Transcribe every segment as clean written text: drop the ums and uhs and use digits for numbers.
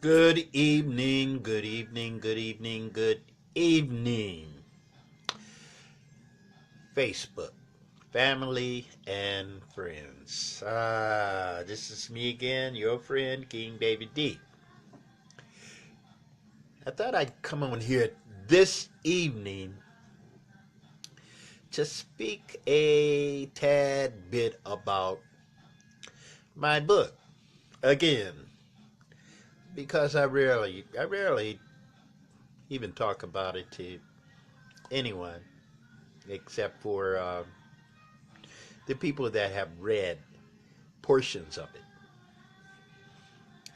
Good evening, good evening, good evening, good evening. Facebook, family, and friends. This is me again, your friend, King David D. I thought I'd come on here this evening to speak a tad bit about my book. Again, because I rarely even talk about it to anyone except for the people that have read portions of it.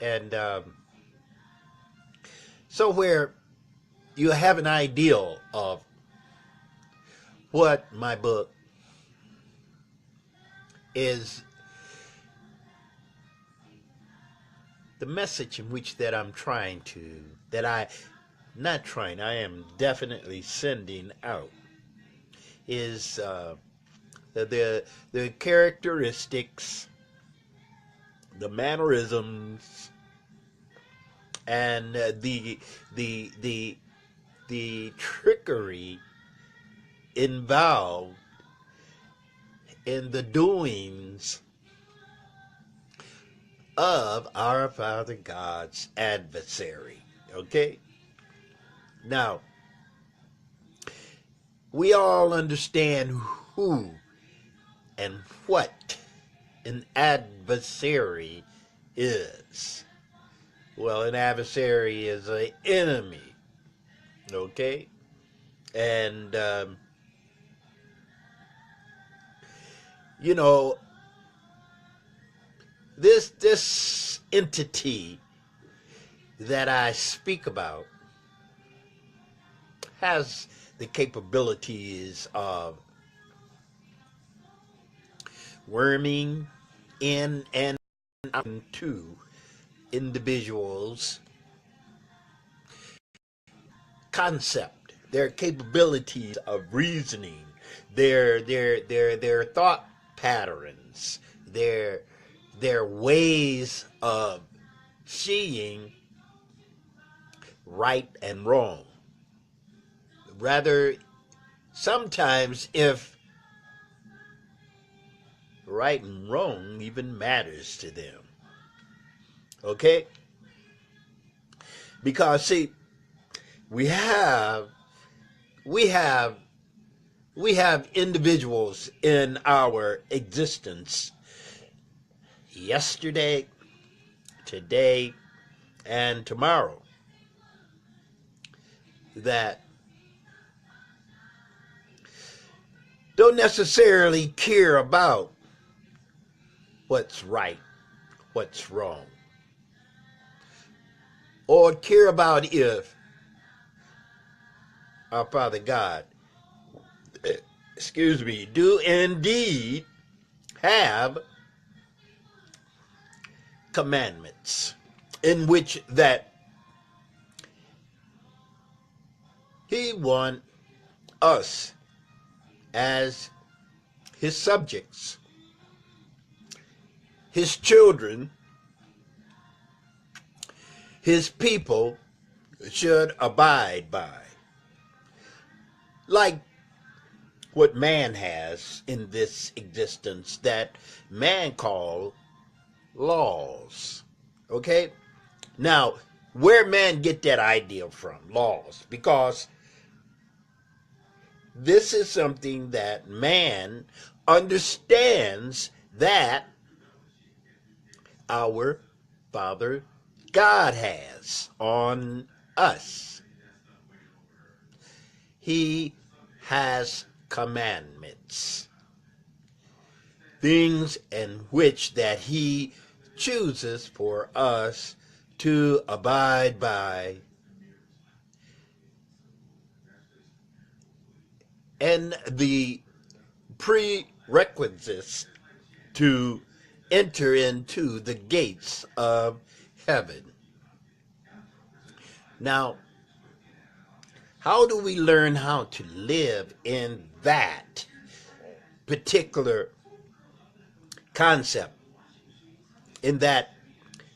And so where you have an ideal of what my book is, the message in which that I'm trying to, I am definitely sending out is the characteristics, the mannerisms, and the trickery involved in the doings of our Father God's adversary. Okay? Now, we all understand who and what an adversary is. Well, an adversary is an enemy. Okay? And, this entity that I speak about has the capabilities of worming in and out into individuals' concept, their capabilities of reasoning, their thought patterns, their ways of seeing right and wrong. Rather, sometimes if right and wrong even matters to them. Okay? Because see, we have individuals in our existence yesterday, today, and tomorrow that don't necessarily care about what's right, what's wrong, or care about if our Father God, do indeed have commandments in which that he wants us as his subjects, his children, his people should abide by. Like what man has in this existence that man call laws. Okay? Now, where man get that idea from, laws? Because this is something that man understands that our Father God has on us. He has commandments, things in which that he chooses for us to abide by, and the prerequisites to enter into the gates of heaven. Now, how do we learn how to live in that particular concept, in that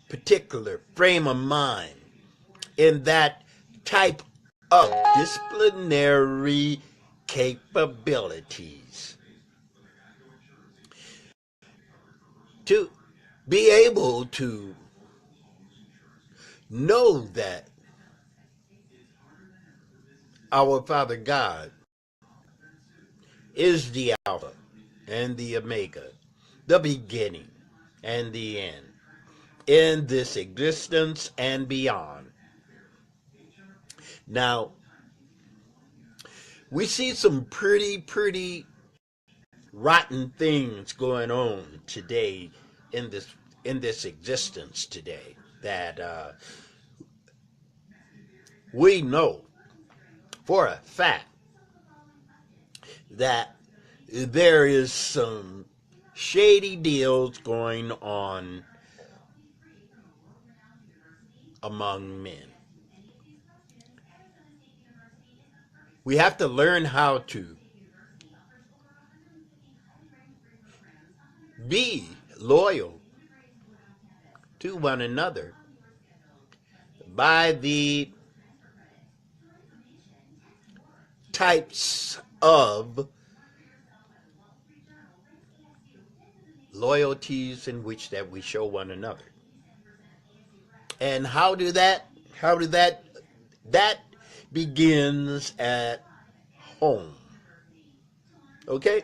particular frame of mind? in that type of disciplinary capabilities to be able to know that our Father God is the Alpha and the Omega, the beginning and the end, in this existence and beyond. Now, we see some pretty rotten things going on today in this existence today that we know for a fact that there is some shady deals going on among men. We have to learn how to be loyal to one another by the types of loyalties in which that we show one another. And how do that begins at home. Okay?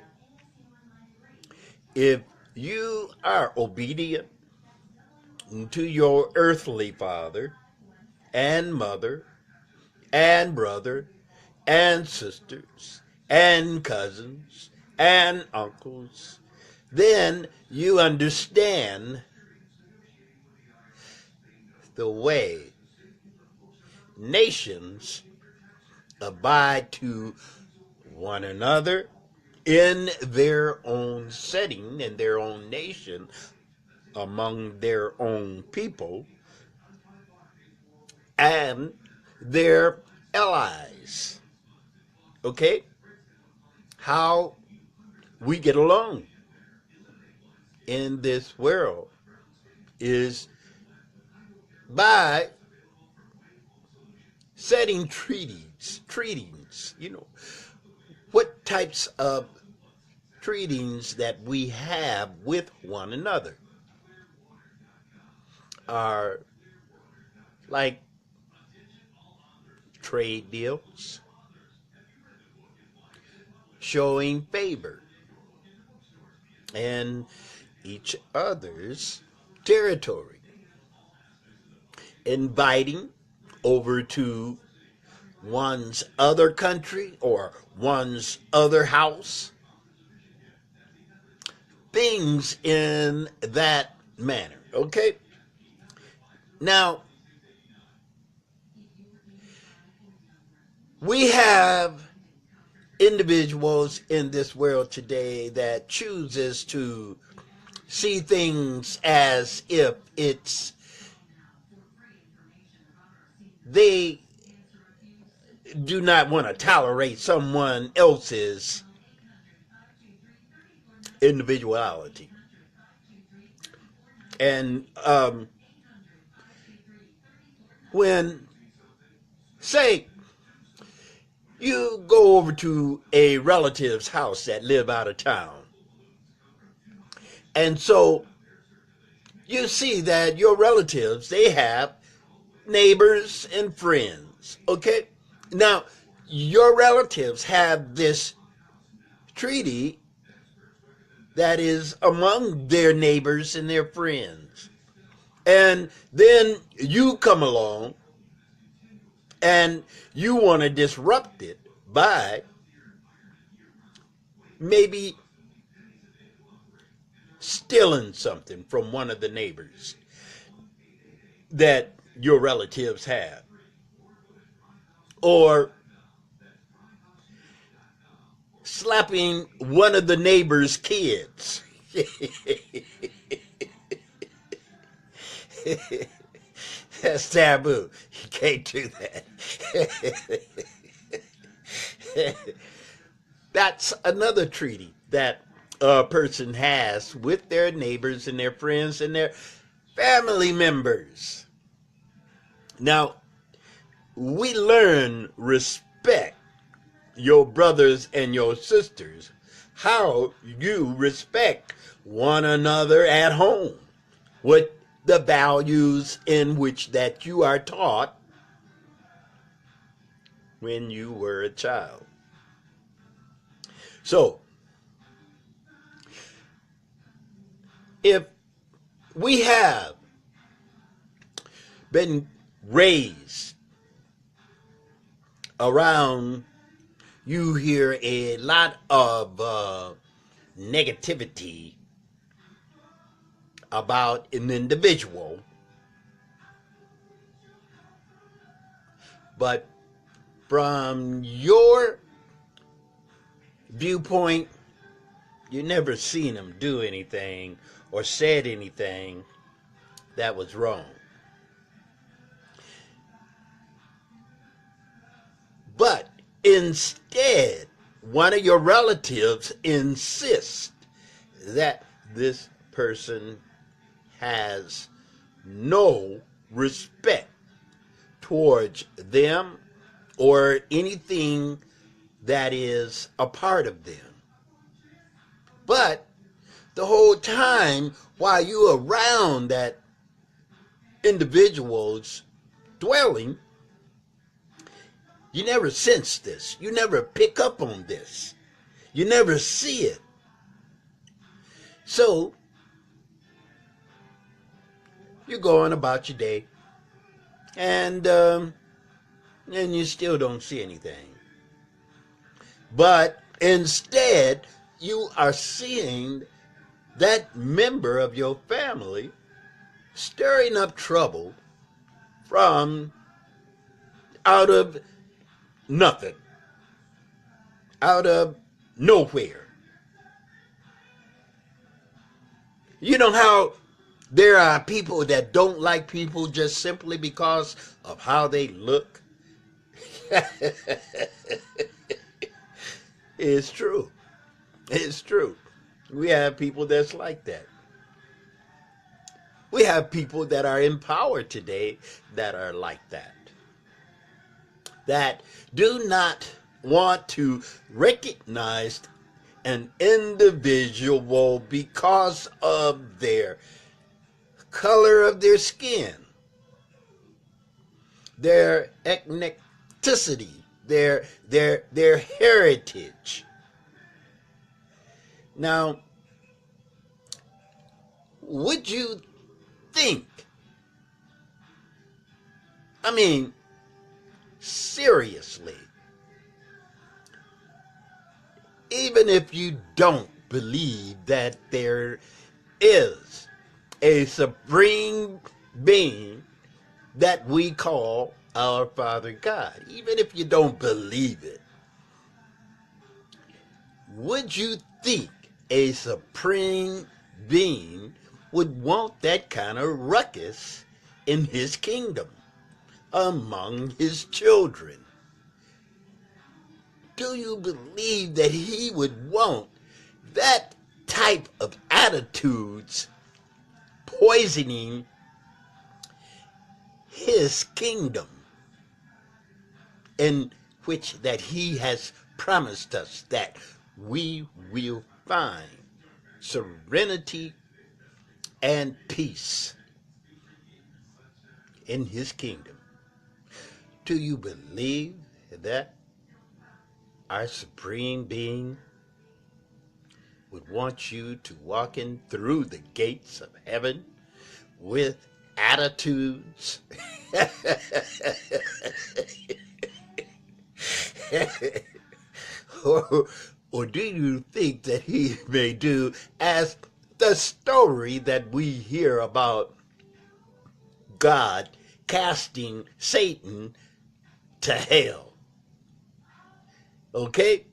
If you are obedient to your earthly father and mother and brother and sisters and cousins and uncles, then you understand the way nations abide to one another in their own setting, in their own nation, among their own people, and their allies. Okay? How we get along in this world is by setting treatings, what types of treatings that we have with one another are like trade deals, showing favor in each other's territory, inviting over to one's other country or one's other house, things in that manner. Okay? Now, we have individuals in this world today that chooses to see things as if they do not want to tolerate someone else's individuality. And when, say, you go over to a relative's house that live out of town, and so you see that your relatives, they have neighbors and friends, okay? Now, your relatives have this treaty that is among their neighbors and their friends. And then you come along and you want to disrupt it by maybe stealing something from one of the neighbors that your relatives have, or slapping one of the neighbor's kids. That's taboo. You can't do that. That's another treaty that a person has with their neighbors and their friends and their family members. Now, we learn respect your brothers and your sisters, how you respect one another at home, what the values in which that you are taught when you were a child. So, if we have been raised around, you hear a lot of negativity about an individual, but from your viewpoint, you never seen him do anything or said anything that was wrong. But instead, one of your relatives insists that this person has no respect towards them or anything that is a part of them. But the whole time while you're around that individual's dwelling, you never sense this. You never pick up on this. You never see it. So, you're going about your day, and you still don't see anything. But instead, you are seeing that member of your family stirring up trouble from out of nothing, out of nowhere. You know how there are people that don't like people just simply because of how they look? It's true. It's true. We have people that's like that. We have people that are in power today that are like that. That do not want to recognize an individual because of their color of their skin, their ethnicity, their heritage. Now, would you think, I mean, seriously, even if you don't believe that there is a supreme being that we call our Father God, even if you don't believe it, would you think a supreme being would want that kind of ruckus in his kingdom among his children? Do you believe that he would want that type of attitudes poisoning his kingdom, in which that he has promised us that we will find serenity and peace in his kingdom? Do you believe that our supreme being would want you to walk in through the gates of heaven with attitudes or do you think that he may do as the story that we hear about God casting Satan to hell? Okay?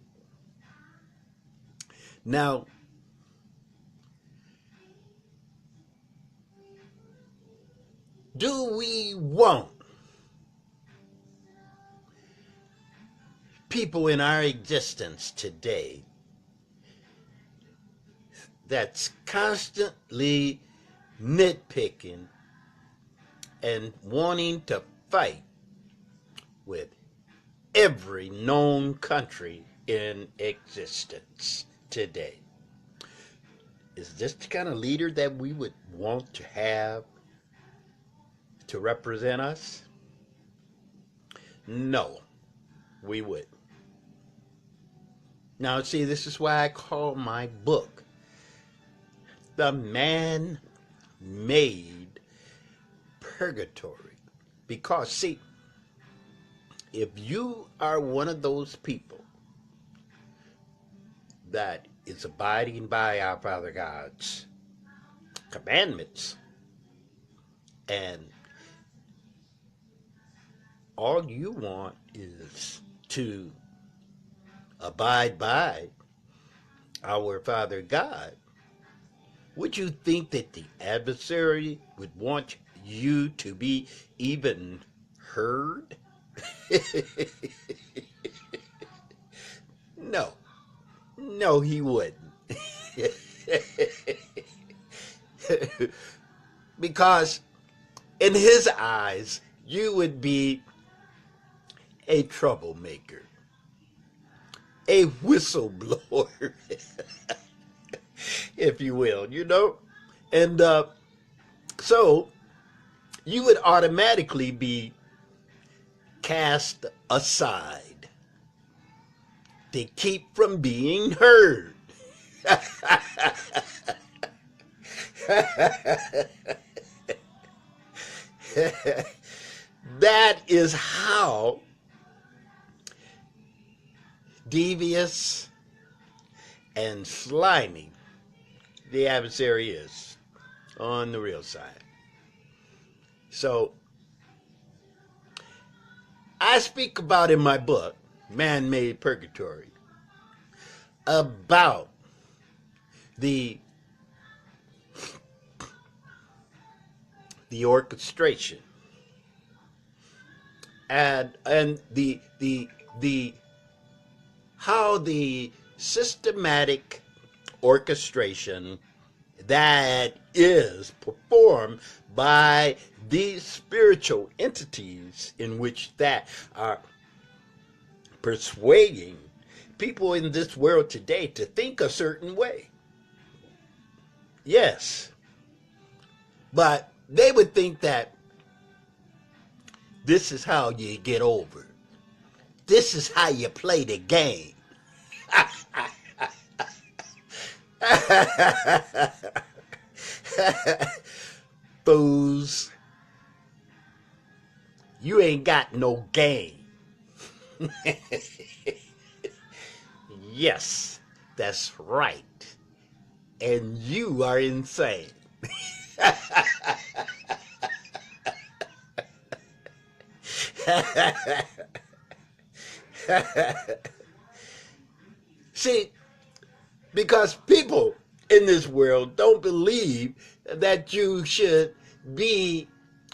Now, do we want people in our existence today that's constantly nitpicking and wanting to fight with every known country in existence today. Is this the kind of leader that we would want to have to represent us? No, we would. Now, see, this is why I call my book The Man Made Purgatory. Because, see, if you are one of those people that is abiding by our Father God's commandments, and all you want is to abide by our Father God, would you think that the adversary would want you to be even heard? No. No, he wouldn't. Because in his eyes, you would be a troublemaker, a whistleblower, if you will, you know? And so you would automatically be cast aside to keep from being heard. That is how devious and slimy the adversary is on the real side. So I speak about in my book, Man-Made Purgatory, about the orchestration and the how the systematic orchestration that is performed by these spiritual entities in which that are persuading people in this world today to think a certain way. Yes. But they would think that this is how you get over. This is how you play the game. Fools. You ain't got no game. Yes, that's right. And you are insane. See, because people in this world don't believe that you should be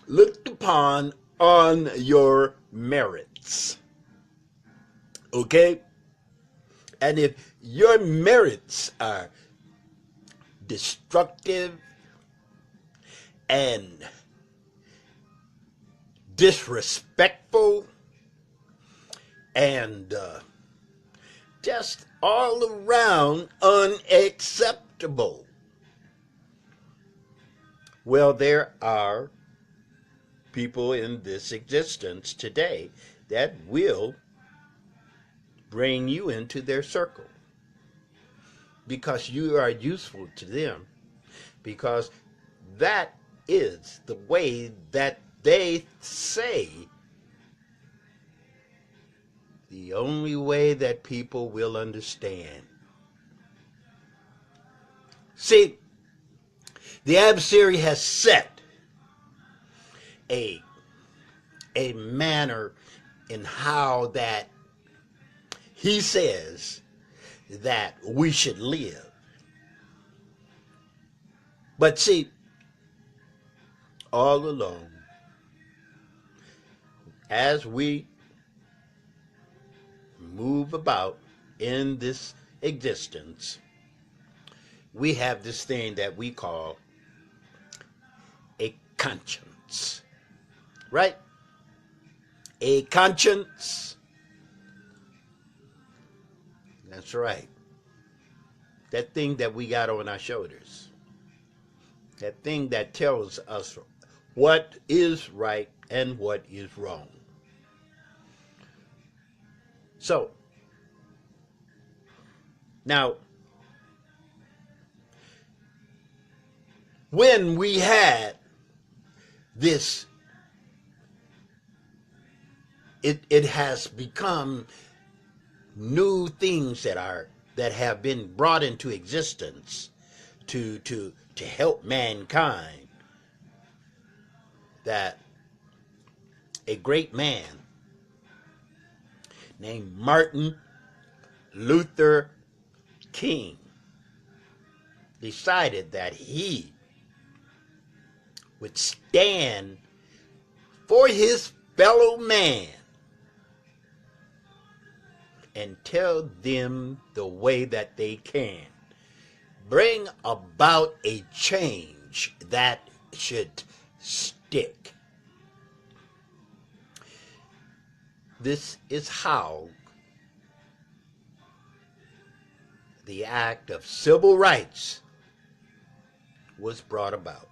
looked upon on your merits. Okay? And if your merits are destructive and disrespectful and just all around unacceptable, well, there are people in this existence today that will bring you into their circle because you are useful to them, because that is the way that they say the only way that people will understand. See, the adversary has set a manner in how that he says that we should live. But see, all along, as we move about in this existence, we have this thing that we call a conscience, right? a conscience. That's right. That thing that we got on our shoulders. That thing that tells us what is right and what is wrong. So, now, when we had this, it has become new things that have been brought into existence to help mankind, that a great man named Martin Luther King decided that he would stand for his fellow man and tell them the way that they can bring about a change that should stick. This is how the act of civil rights was brought about.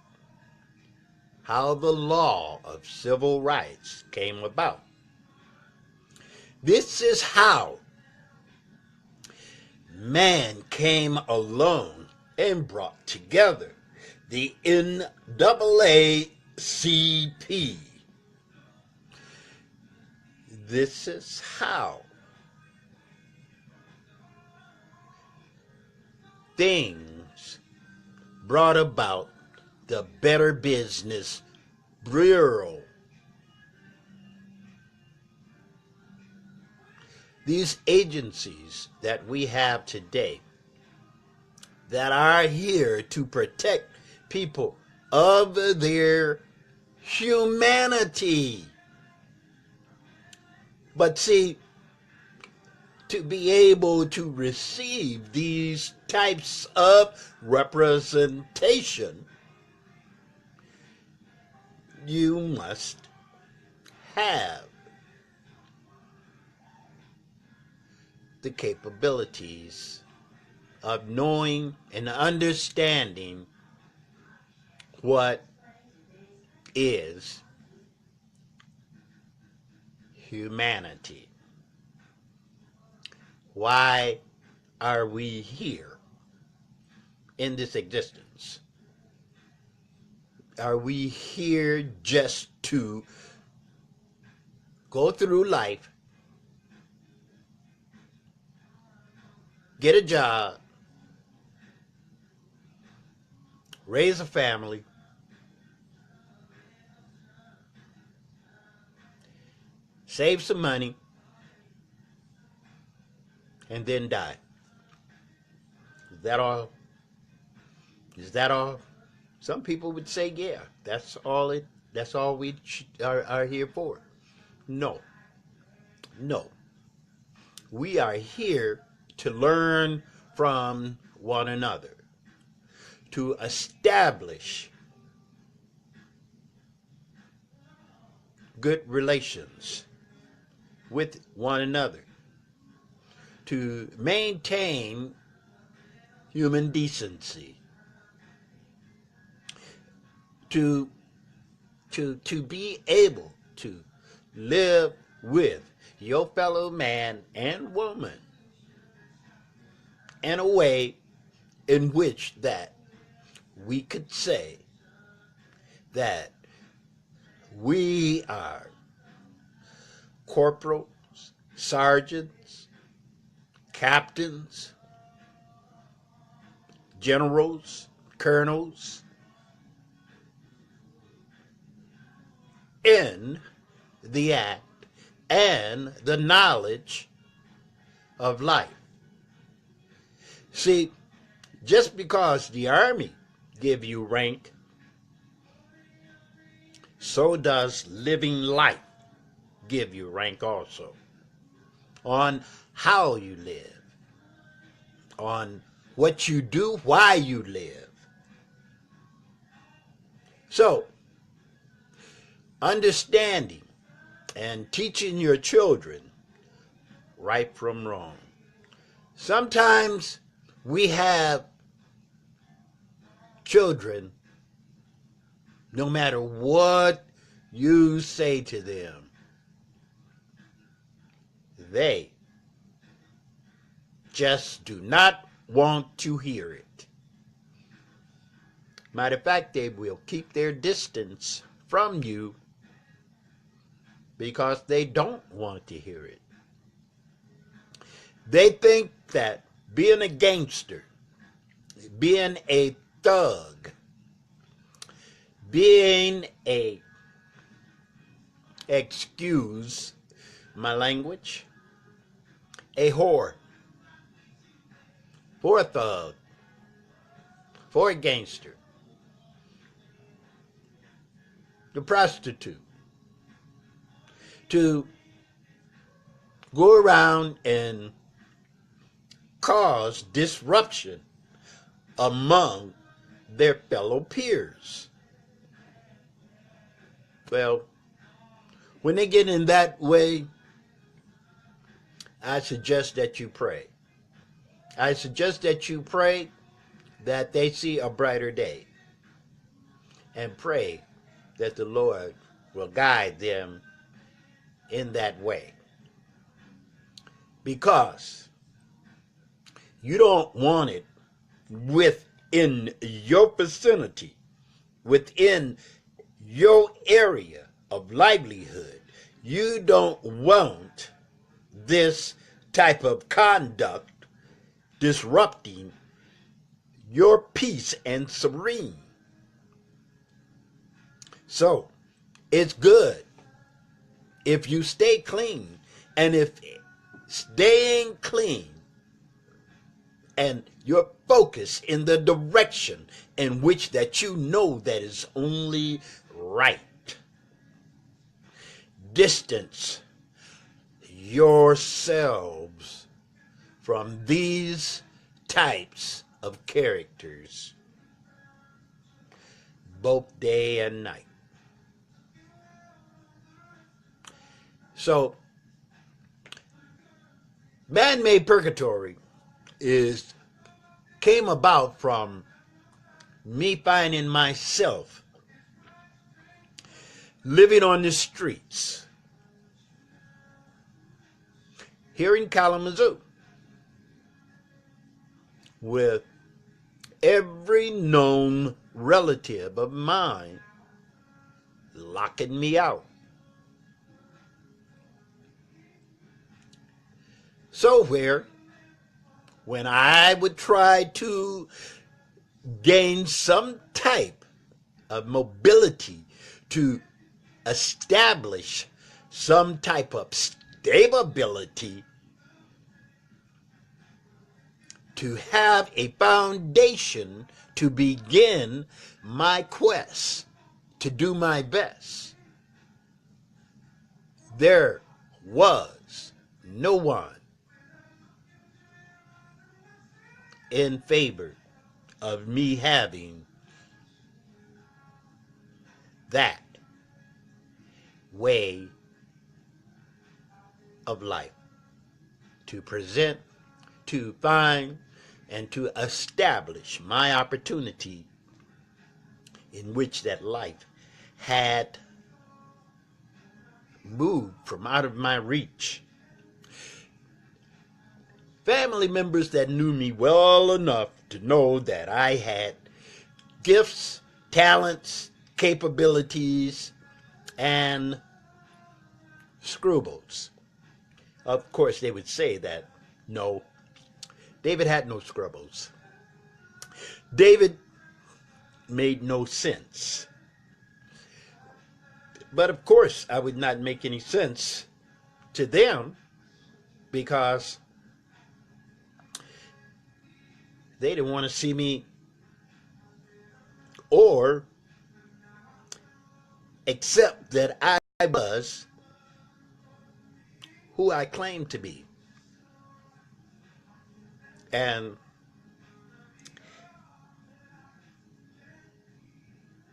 How the law of civil rights came about. This is how man came along and brought together the NAACP. This is how things brought about the Better Business Bureau. These agencies that we have today that are here to protect people of their humanity. But see, to be able to receive these types of representation, you must have the capabilities of knowing and understanding what is humanity. Why are we here in this existence? Are we here just to go through life, get a job, raise a family, save some money, and then die? Is that all? Is that all? Some people would say, yeah, that's all we are here for. No. No. We are here to learn from one another, to establish good relations with one another, to maintain human decency, to be able to live with your fellow man and woman in a way in which that we could say that we are corporals, sergeants, captains, generals, colonels, in the act and the knowledge of life. See, just because the Army give you rank, so does living life give you rank also, on how you live, on what you do, why you live. So, understanding and teaching your children right from wrong. Sometimes we have children, no matter what you say to them, they just do not want to hear it. Matter of fact, they will keep their distance from you because they don't want to hear it. They think that being a gangster, being a thug, being a, excuse my language, a whore, for a thug, for a gangster, the prostitute, to go around and cause disruption among their fellow peers. Well, when they get in that way, I suggest that you pray. I suggest that you pray that they see a brighter day, and pray that the Lord will guide them in that way. Because you don't want it within your vicinity, within your area of livelihood. You don't want this type of conduct disrupting your peace and serene. So, it's good if you stay clean, and if staying clean and your focus in the direction in which that you know that is only right. Distance yourselves from these types of characters, both day and night. So, man-made purgatory came about from me finding myself living on the streets here in Kalamazoo with every known relative of mine locking me out. So when I would try to gain some type of mobility to establish some type of stability, to have a foundation to begin my quest to do my best, there was no one in favor of me having that way of life, to present, to find, and to establish my opportunity in which that life had moved from out of my reach. Family members that knew me well enough to know that I had gifts, talents, capabilities, and scruples. Of course, they would say that, no, David had no scruples. David made no sense. But of course, I would not make any sense to them because they didn't want to see me or accept that I was who I claimed to be. And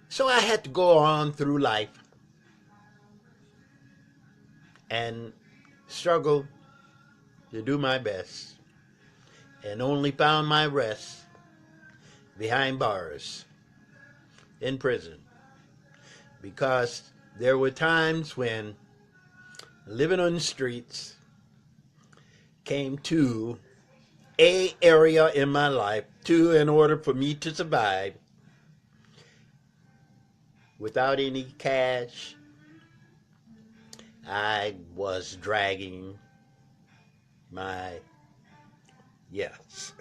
so I had to go on through life and struggled to do my best, and only found my rest behind bars in prison, because there were times when living on the streets came to a area in my life in order for me to survive without any cash. I was dragging my, yes.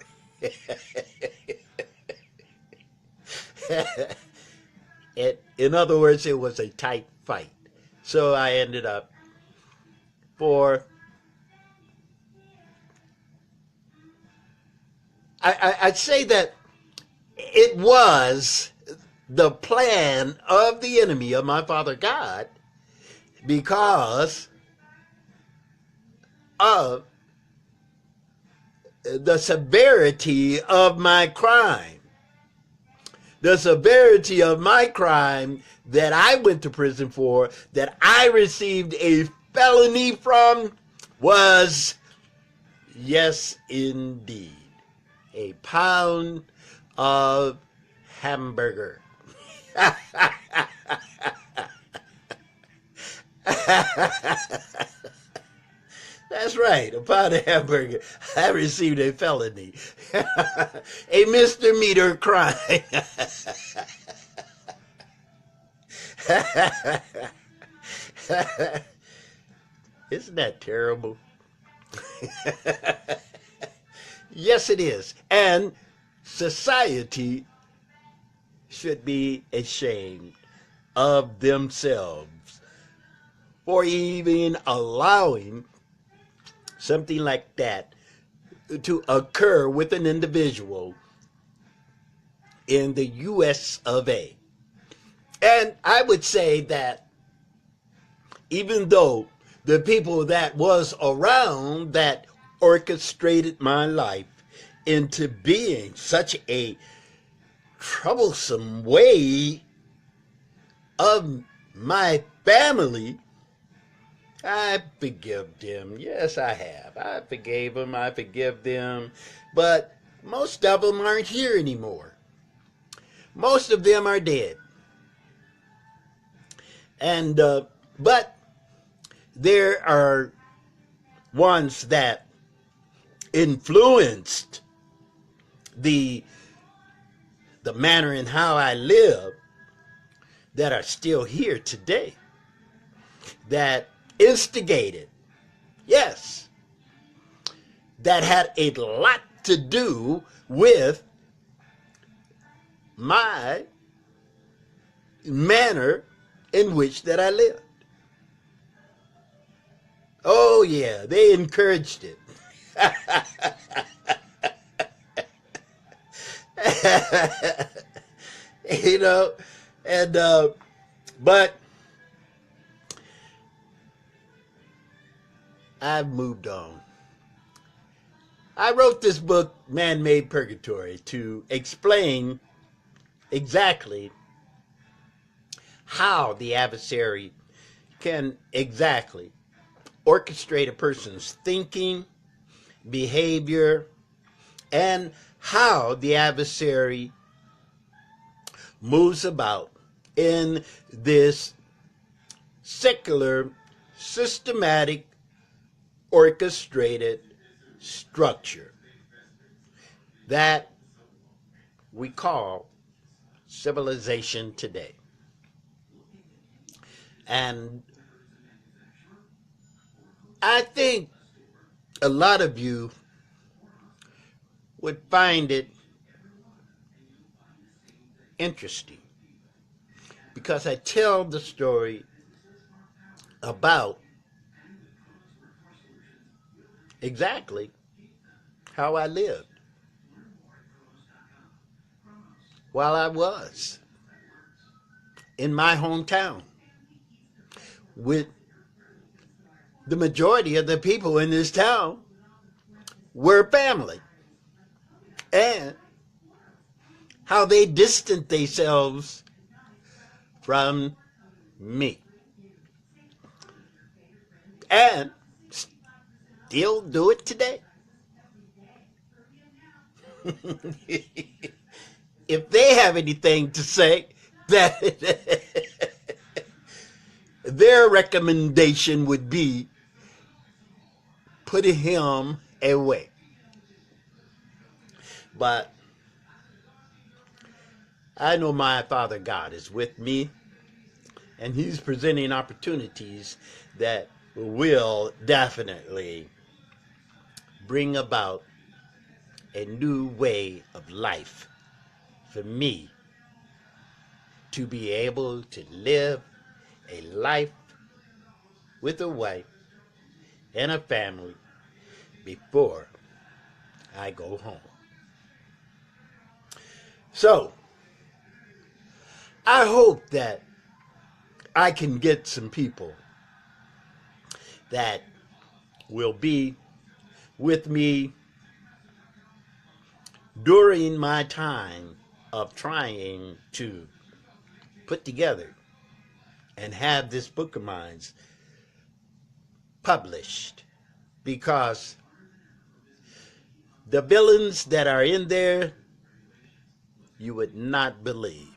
In other words, it was a tight fight. So I ended up I'd say that it was the plan of the enemy of my Father God, because of the severity of my crime. The severity of my crime that I went to prison for, that I received a felony from, was, yes, indeed, a pound of hamburger. That's right, a pound of hamburger. I received a felony, a misdemeanor crime. Isn't that terrible? Yes, it is. And society should be ashamed of themselves for even allowing something like that to occur with an individual in the U.S. of A. And I would say that even though the people that was around that orchestrated my life into being such a troublesome way of my family, I forgive them. Yes, I have. I forgave them. I forgive them. But most of them aren't here anymore. Most of them are dead. And, but there are ones that influenced the manner in how I live that are still here today, that instigated, yes, that had a lot to do with my manner in which that I lived. Oh yeah, they encouraged it. You know, and but I've moved on. I wrote this book, Man-Made Purgatory, to explain exactly how the adversary can exactly orchestrate a person's thinking, behavior, and how the adversary moves about in this secular, systematic, orchestrated structure that we call civilization today. And I think a lot of you would find it interesting because I tell the story about exactly how I lived while I was in my hometown with the majority of the people in this town were family, and how they distanced themselves from me. and still do it today. If they have anything to say, that their recommendation would be putting him away. But I know my Father God is with me, and he's presenting opportunities that will definitely bring about a new way of life for me to be able to live a life with a wife and a family before I go home. So, I hope that I can get some people that will be with me during my time of trying to put together and have this book of mine published, because the villains that are in there you would not believe.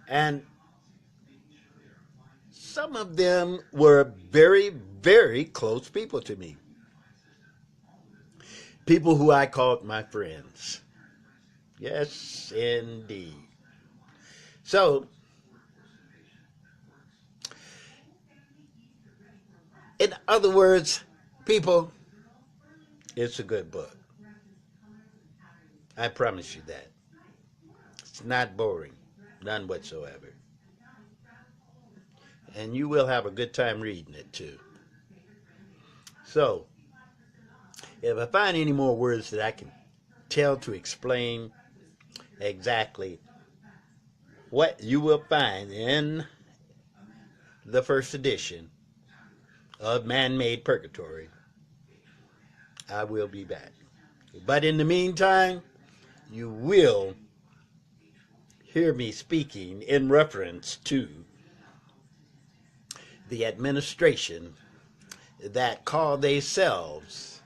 And some of them were very, very close people to me. People who I called my friends. Yes, indeed. So, in other words, people, it's a good book. I promise you that. It's not boring, none whatsoever. And you will have a good time reading it too. So, if I find any more words that I can tell to explain exactly what you will find in the first edition of Man-Made Purgatory, I will be back. But in the meantime, you will hear me speaking in reference to the administration that call themselves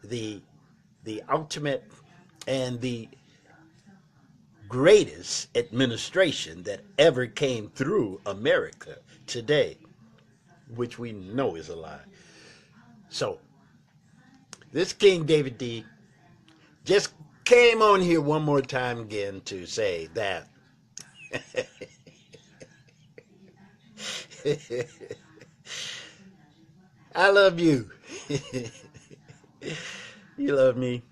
the ultimate and the greatest administration that ever came through America today, which we know is a lie. So, this King David D just came on here one more time again to say that I love you. You love me.